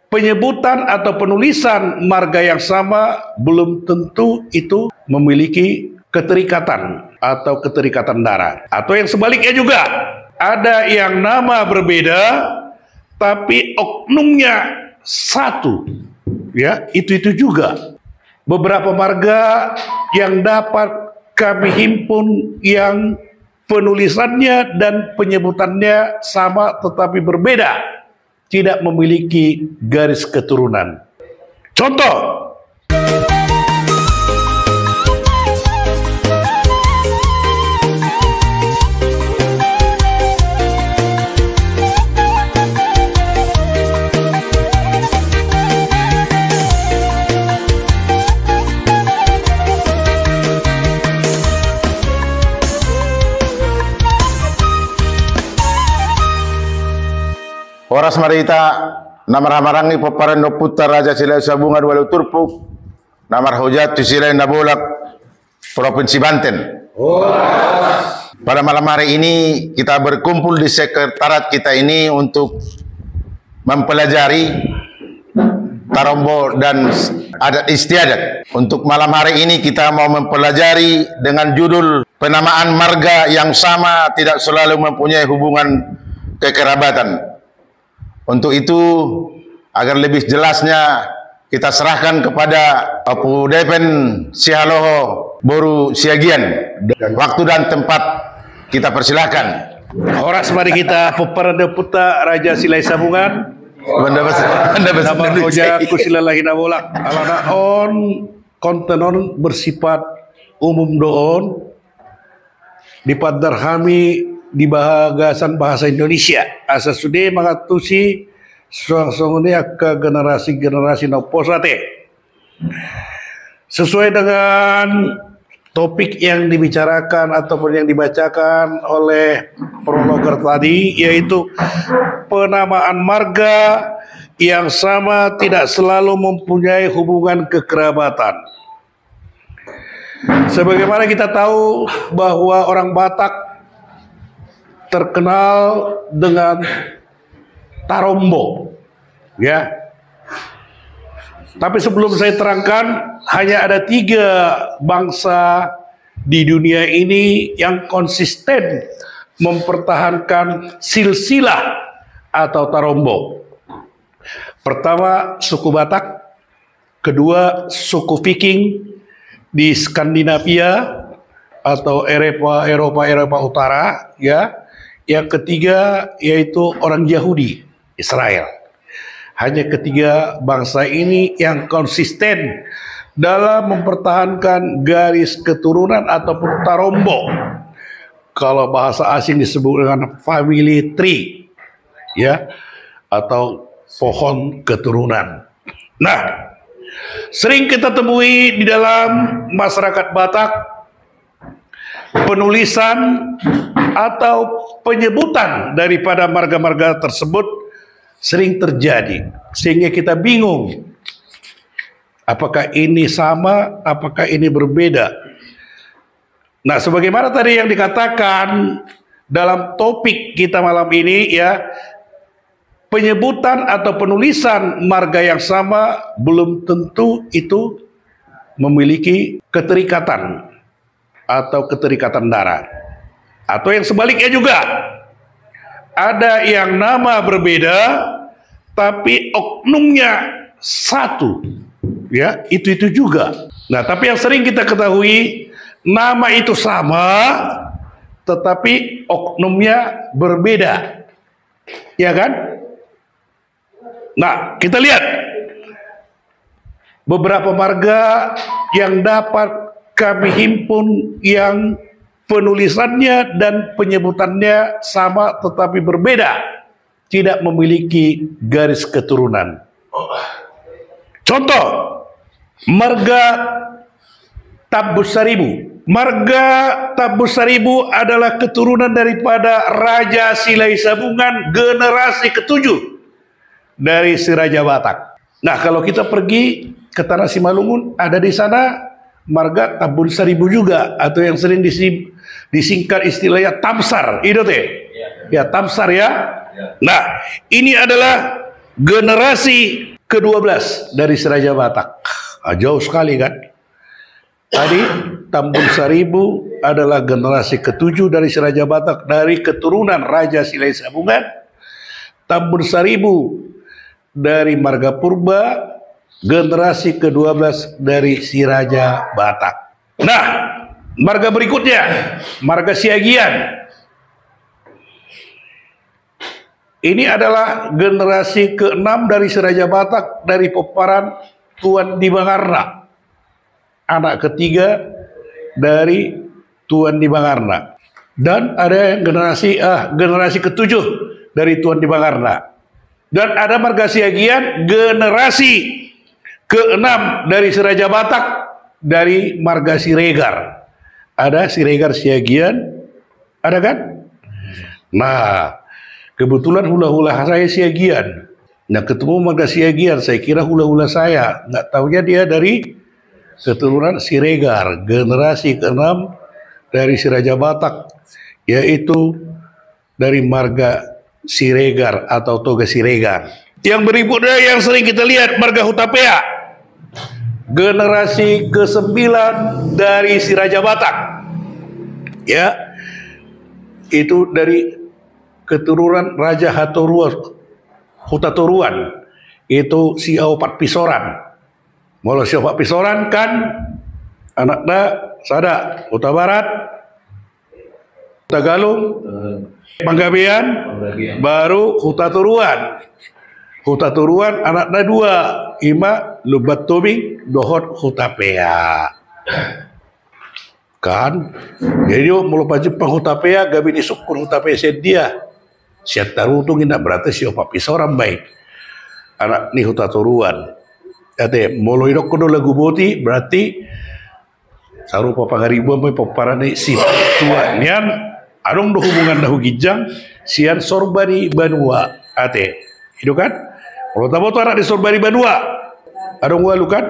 penyebutan atau penulisan marga yang sama belum tentu itu memiliki keterikatan atau keterikatan darah. Atau yang sebaliknya juga, ada yang nama berbeda tapi oknumnya satu. Ya, itu juga. Beberapa marga yang dapat kami himpun yang penulisannya dan penyebutannya sama tetapi berbeda, tidak memiliki garis keturunan. Contoh, Horas marita namar hamarangi paparando putar Raja Silai Sabungan walau turpuk namar hujat Silai Nabolak Provinsi Banten. Pada malam hari ini kita berkumpul di sekretariat kita ini untuk mempelajari tarombo dan adat istiadat. Untuk malam hari ini kita mau mempelajari dengan judul penamaan marga yang sama tidak selalu mempunyai hubungan kekerabatan. Untuk itu, agar lebih jelasnya kita serahkan kepada Apu Depen Sihaloho Boru Siagian. Waktu dan tempat kita persilahkan. Horas mari kita peperanda puta Raja Silai Sabungan. Nama Roja Kusilalahi Nabolak. Alana on kontenon bersifat umum doon dipadarhami di bahasan bahasa Indonesia asa sudah mengatusi soang-soangnya ke generasi-generasi noposate sesuai dengan topik yang dibicarakan ataupun yang dibacakan oleh prologer tadi, yaitu penamaan marga yang sama tidak selalu mempunyai hubungan kekerabatan. Sebagaimana kita tahu bahwa orang Batak terkenal dengan tarombo, ya. Tapi sebelum saya terangkan, hanya ada 3 bangsa di dunia ini yang konsisten mempertahankan silsilah atau tarombo. Pertama, suku Batak. Kedua, suku Viking di Skandinavia atau Eropa Utara, ya. Yang ketiga yaitu orang Yahudi, Israel. Hanya 3 bangsa ini yang konsisten dalam mempertahankan garis keturunan ataupun tarombo. Kalau bahasa asing disebut dengan family tree, ya, atau pohon keturunan. Nah, sering kita temui di dalam masyarakat Batak penulisan atau penyebutan daripada marga-marga tersebut sering terjadi, sehingga kita bingung apakah ini sama, apakah ini berbeda. Nah, sebagaimana tadi yang dikatakan dalam topik kita malam ini, ya, penyebutan atau penulisan marga yang sama belum tentu itu memiliki keterikatan atau keterikatan darah. Atau yang sebaliknya juga, ada yang nama berbeda tapi oknumnya satu. Ya, itu juga. Nah, tapi yang sering kita ketahui, nama itu sama tetapi oknumnya berbeda. Ya kan? Nah, kita lihat beberapa marga yang dapat kami himpun yang penulisannya dan penyebutannya sama tetapi berbeda, tidak memiliki garis keturunan. Contoh, marga Tabussaribu. Marga Tabussaribu adalah keturunan daripada Raja Silai Sabungan generasi ke-7 dari si Raja Batak. Nah, kalau kita pergi ke Tanah Simalungun, ada di sana marga Tabussaribu juga, atau yang sering disingkat istilahnya Tamsar. Itu teh. Ya, Tamsar ya. Nah, ini adalah generasi ke-12 dari si Raja Batak. Jauh sekali kan? Tadi Tambun Saribu adalah generasi ke-7 dari si Raja Batak dari keturunan Raja Silai Sabungan. Tambun Saribu dari Marga Purba, generasi ke-12 dari si Raja Batak. Nah, marga berikutnya, marga Siagian. Ini adalah generasi ke-6 dari si Raja Batak dari peparan Tuan Dibangarna. Anak ketiga dari Tuan Dibangarna. Dan ada yang generasi ke-7 dari Tuan Dibangarna. Dan ada marga Siagian generasi ke-6 dari si Raja Batak dari marga Siregar. Ada Siregar Siagian, ada kan? Nah, kebetulan hula-hula saya Siagian. Nah, ketemu marga Siagian, saya kira hula-hula saya. Nggak taunya dia dari keturunan Siregar, generasi ke-6 dari si Raja Batak, yaitu dari marga Siregar atau Toga Siregar. Yang berikutnya yang sering kita lihat, marga Hutapea, generasi ke-9 dari si Raja Batak. Ya, itu dari keturunan Raja Hutaturuan, itu si Opat Pisoran. Mula si Opat Pisoran kan anaknya sada Huta Barat, Huta Galung, Panggabean, baru Hutaturuan. Hutaturuan anaknya 2, Ima Lubat Tobing, Dohot Hutapea. Kan? Jadi mula Jepang Hutapea, gabi disukur Hutapea sedia. Siat tarutung ina berarti si Opat Pisoran baik. Anak ni Hutaturuan. Ate molo idok kono lagu boti berarti sarupa pangaribuan mai paparane si tua nian adong do hubungan dahu gijang sian sorbani banua ate itu kan kalau taboto anak di sorbani banua adong walu kan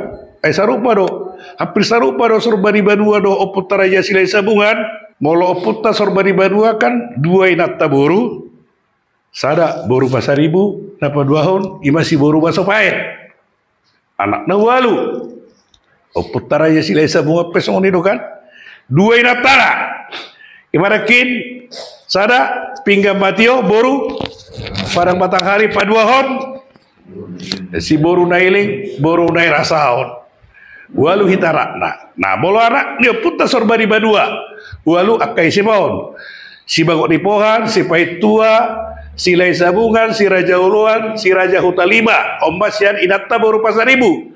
sarupa do hampir sarupa do sorbani banua do oputta Raja Silai Sabungan molo oputta sorbani banua kan 2 inat taboru sada boru pasaribu napa 2 tahun imasi boru masopait anak na walu oputta Raja Silai Sabungan pesong itu kan 2 inat tanah imarakin sada pinggam matio boru padang Batanghari paduahon si boru nailing boru nai rasaon walu hitarakna nah bolo anak dia putta sorbani badua walu akai si baon si bagok di pohan si pait tua Silai Sabungan si Raja Uluan si Raja Hutalima ombasian inatta boru pasaribu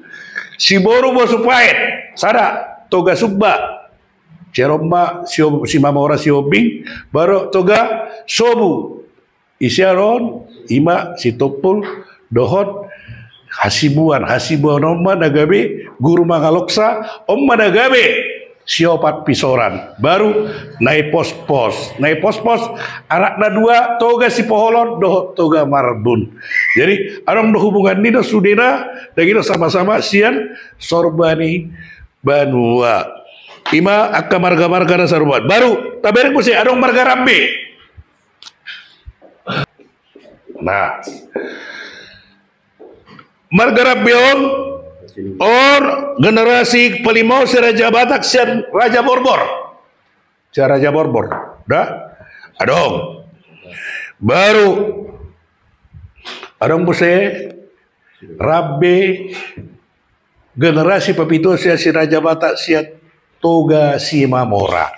si boru bosu pait sada toga subba Ceromba si Mamora si Obing baru toga sobu isyaron ima si topul dohot hasibuan omma nagabe guru mangaloksa omma nagabe si Opat Pisoran baru naik pos-pos anakna 2 toga si Poholon dohot toga Marbun jadi arong do hubungan ni do sudena dagino sama-sama sian sorbani banua ima akka marga-marga na sarubat baru taberek mo si adong marga Rambe nah marga Rambe or generasi pelimau si Raja Batak si Raja Borbor dah adong baru adong mo si Rambe generasi papito si Raja Batak si Toga si Mamora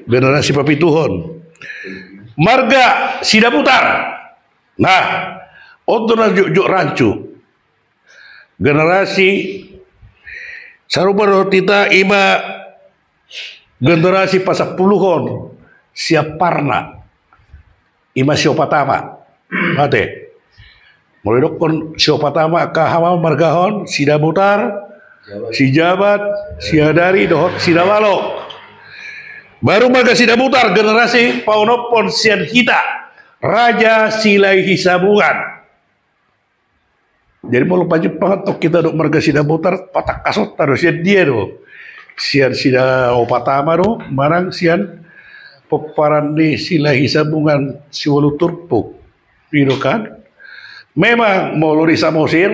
generasi papituhon marga Sidaputar nah untuk najuk rancu generasi sarupa rotita ima generasi pasapuluhon siap parna ima siopatama mate mulai dokon siopatama kahama margahon Sidaputar si Jabat, si Hadari, dohot si Dawalo. Baru marga Sidaputar generasi Paunopon sian kita Raja Silai Sabungan. Jadi mau lupa Jepang atau kita dok marga Sidaputar patak kasot taruh sian dia do. Sian sida opatama do marang sian peparan di Silai Sabungan si Walu Turpuk. Itu kan. memang Molo di Samosir,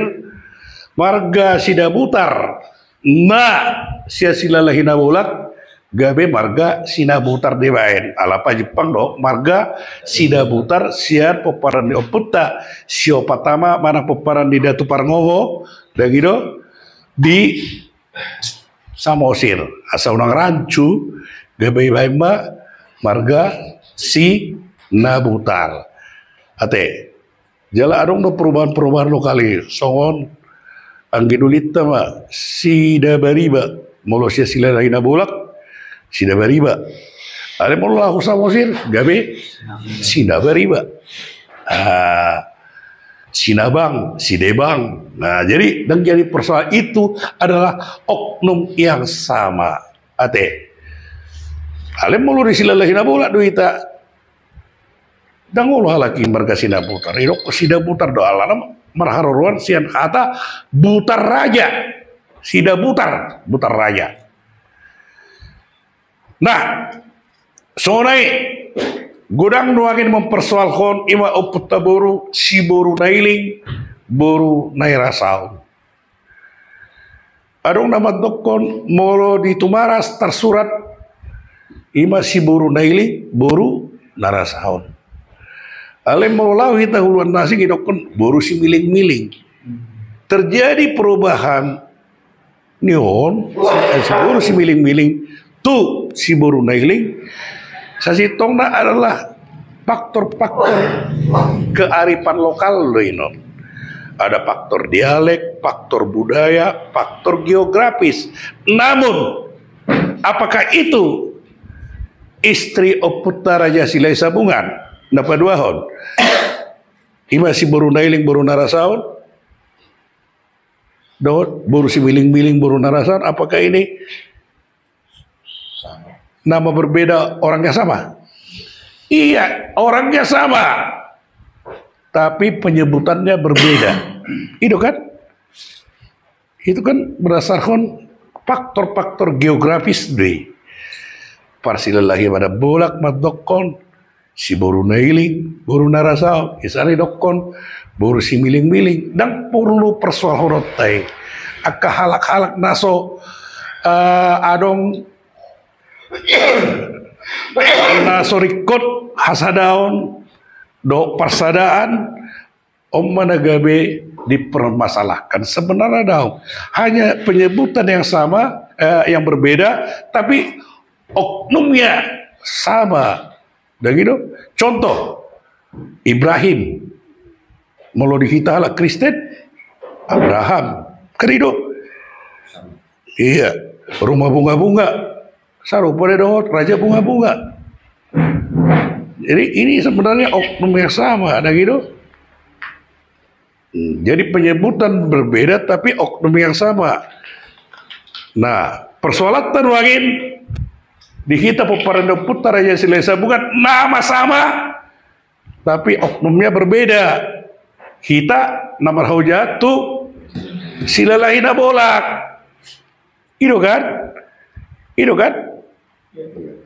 marga Sidabutar, na sia silalahi Nabulak, gabe marga Sinabutar dewaen. Alapa Jepang do, marga Sidabutar siar peparan di Oputta, sio patama mana peparan di Datu Parngowo, dan gitu di Samosir. Asal unang rancu, gabe baimba marga Sinabutar. Ate, jala adong no perubahan-perubahan lokali, songon anggidulita mah Sidabariba, molo sia silalahi Nabulak, Sidabariba. Ale molo lahu Samosir, gabe Sidabariba. Sinabang, Sidebang. Nah, jadi dan jadi persoalan itu adalah oknum yang sama. Ate, ale molo disilalahi Nabulak duita. Dan ngolah lagi marga Sinabutar. Irok Sidabutar do alam marharuan sian kata Butar Raja. Sidabutar, Butar Raja. Nah, sonai godang nuangin mempersoalkan ima Oputta boru si boru nailing boru nairasau. Adong nama dokon molo di Tumaras tersurat ima si boru nailing boru narasaun. Ale maulau kita huluan nasi gidokon boru si miling-miling. Terjadi perubahan nion si boru si miling-miling tu si boru nailing. Sasitongna adalah faktor-faktor kearifan lokal loh ini. Ada faktor dialek, faktor budaya, faktor geografis. Namun apakah itu istri Oputta Raja Silai Sabungan? Napa dua hon? Ima si boru nailing boru narasaun? Dot boru si miling-miling boru narasaun? Apakah ini nama berbeda, orangnya sama? Iya, orangnya sama, tapi penyebutannya berbeda. Itu kan? Itu kan berdasarkan faktor-faktor geografis deh. Parsilalahi pada bolak madokon si boru nailing, boru narasau, isari dokon, boru si miling-miling, dan perlu persoal horotai. Aka halak-halak naso adong naso rikot hasadaon do persadaan managabe dipermasalahkan. Sebenarnya dong hanya penyebutan yang sama, yang berbeda, tapi oknumnya sama. Dan gitu, contoh Ibrahim, molo di kita ala Kristen, Abraham, kerido, iya, rumah bunga-bunga, sarupa dohot, raja bunga-bunga. Jadi ini sebenarnya oknum yang sama, dan gitu. Jadi penyebutan berbeda, tapi oknum yang sama. Nah, persoalan terwangin di kita peparan Oputta Raja Silai Sabungan nama sama, tapi oknumnya berbeda. Kita nama Haujatu Silalahi Nabolak. Itu kan? Itu kan?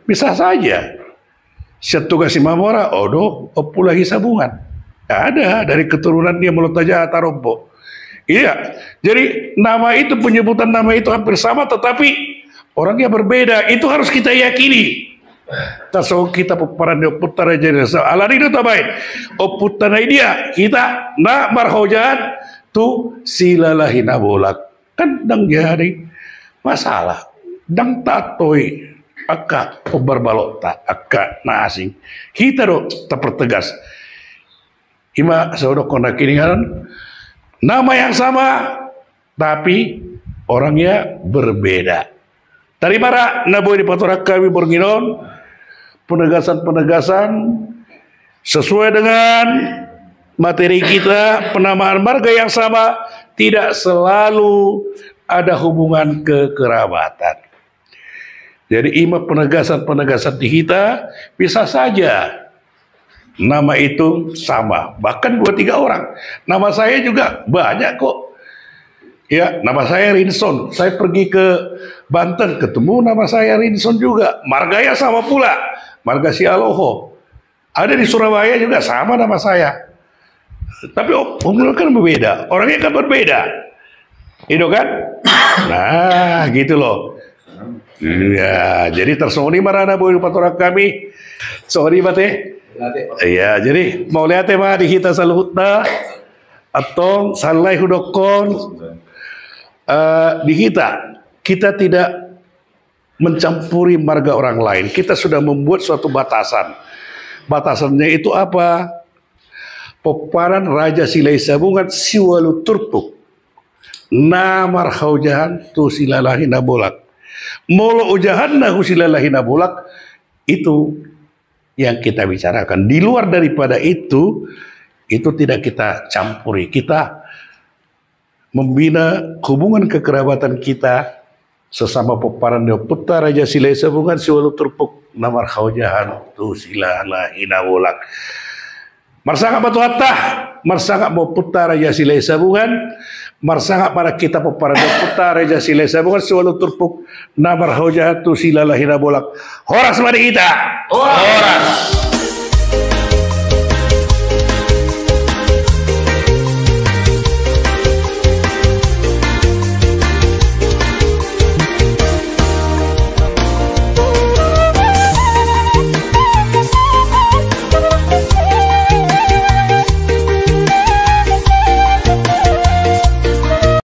Bisa saja. Setugas Imamora, odo, Opulahi Sabungan. Ada dari keturunan dia mulut aja Tarompo. Iya. Jadi nama itu, penyebutan nama itu hampir sama, tetapi orangnya berbeda. Itu harus kita yakini. Taso kita peparan di Oputta Raja Alarino tabai. Oputta na dia kita na marhojat tu silalahi Nabolak. Kan dang jadi masalah. Dang tatoi akka pebarbalota akka na asing. Kita do terpertegas. Ima saudara kona kiningan nama yang sama tapi orangnya berbeda. Dari mana naboy di patorak kami borginon penegasan-penegasan sesuai dengan materi kita, penamaan marga yang sama tidak selalu ada hubungan kekerabatan. Jadi ima penegasan-penegasan di kita bisa saja nama itu sama, bahkan 2-3 orang. Nama saya juga banyak kok. Ya, nama saya Rinson. Saya pergi ke Banten, ketemu nama saya Rinson juga. Marganya sama pula, marga Sialoho. Ada di Surabaya juga sama nama saya. Tapi umur kan berbeda, orangnya kan berbeda, itu kan? Nah, gitu loh. Iya, jadi tersoni marana boleh patora kami. Sorry bate. Iya, jadi mau lihat mah di kita saluhutna atau salai hudokon di kita tidak mencampuri marga orang lain. Kita sudah membuat suatu batasan. Batasannya itu apa? Peparan Raja Silai Sabungan siwalu turpuk namar haujahan tu silalahi nabolak molo ujahan nahu silalahi nabolak. Itu yang kita bicarakan. Di luar daripada itu tidak kita campuri. Kita membina hubungan kekerabatan kita sesama peparan Putra Raja Silai Sabungan siwalu turpuk namar haujahan tu silalahi nabolak. Marsangka batu hatta, marsangka mau Putra Raja Silai Sabungan, marsangka para kita peparan Putra Raja Silai Sabungan siwalu turpuk namar haujahan tu silalahi nabolak. Horas mari kita. Horas.